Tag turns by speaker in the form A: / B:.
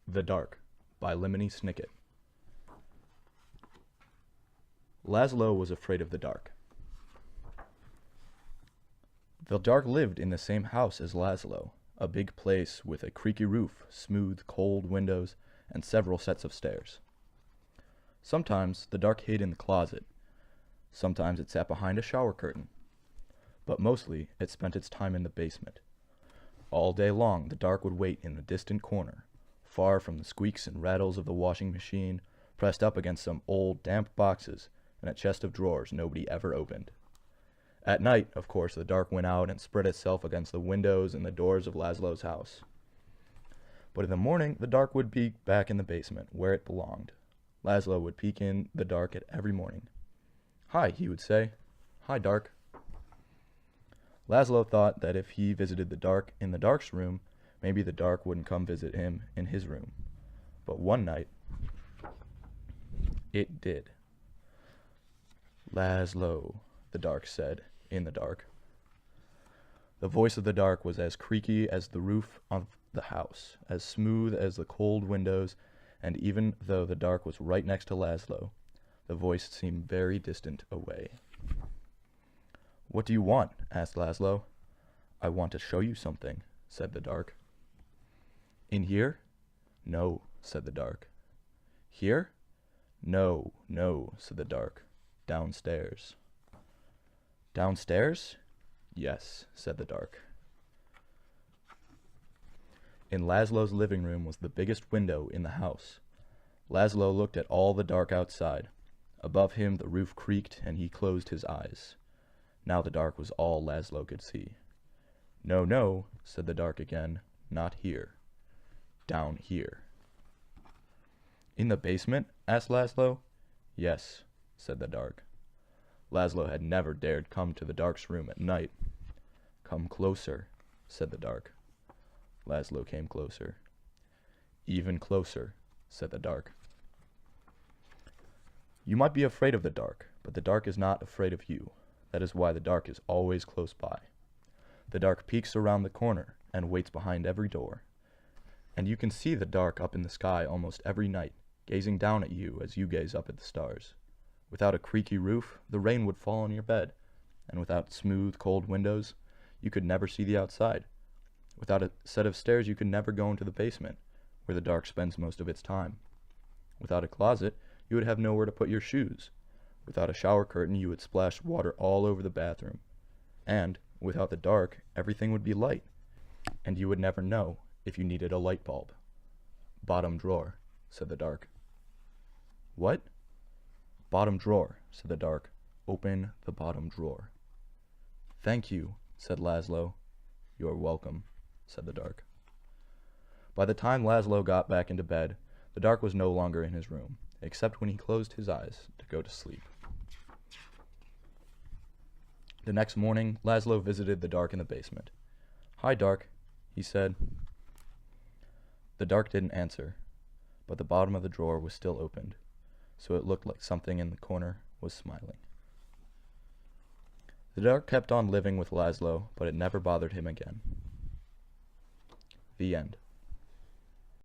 A: The Dark by Lemony Snicket. Laszlo was afraid of the dark. The dark lived in the same house as Laszlo, a big place with a creaky roof, smooth, cold windows, and several sets of stairs. Sometimes the dark hid in the closet. Sometimes it sat behind a shower curtain. But mostly it spent its time in the basement. All day long the dark would wait in a distant corner, far from the squeaks and rattles of the washing machine, pressed up against some old damp boxes and a chest of drawers nobody ever opened. At night, of course, the dark went out and spread itself against the windows and the doors of Laszlo's house. But in the morning, the dark would be back in the basement, where it belonged. Laszlo would peek in the dark at every morning. "Hi," he would say. "Hi, dark." Laszlo thought that if he visited the dark in the dark's room, maybe the dark wouldn't come visit him in his room. But one night, it did. "Laszlo," the dark said, in the dark. The voice of the dark was as creaky as the roof of the house, as smooth as the cold windows, and even though the dark was right next to Laszlo, the voice seemed very distant away. "What do you want?" asked Laszlo. "I want to show you something," said the dark. "In here?" "No," said the dark. "Here?" "No, no," said the dark. "Downstairs." "Downstairs?" "Yes," said the dark. In Laszlo's living room was the biggest window in the house. Laszlo looked at all the dark outside. Above him the roof creaked and he closed his eyes. Now the dark was all Laszlo could see. "No, no," said the dark again. "Not here. Down here." "In the basement?" asked Laszlo. "Yes," said the dark. Laszlo had never dared come to the dark's room at night. "Come closer," said the dark. Laszlo came closer. "Even closer," said the dark. You might be afraid of the dark, but the dark is not afraid of you. That is why the dark is always close by. The dark peeks around the corner and waits behind every door. And you can see the dark up in the sky almost every night, gazing down at you as you gaze up at the stars. Without a creaky roof, the rain would fall on your bed, and without smooth, cold windows, you could never see the outside. Without a set of stairs, you could never go into the basement, where the dark spends most of its time. Without a closet, you would have nowhere to put your shoes. Without a shower curtain, you would splash water all over the bathroom. And, without the dark, everything would be light, and you would never know if you needed a light bulb. "Bottom drawer," said the dark. "What?" "Bottom drawer," said the dark. "Open the bottom drawer." "Thank you," said Laszlo. "You're welcome," said the dark. By the time Laszlo got back into bed, the dark was no longer in his room, except when he closed his eyes to go to sleep. The next morning, Laszlo visited the dark in the basement. "Hi, dark," he said. The dark didn't answer, but the bottom of the drawer was still opened, so it looked like something in the corner was smiling. The dark kept on living with Laszlo, but it never bothered him again. The end.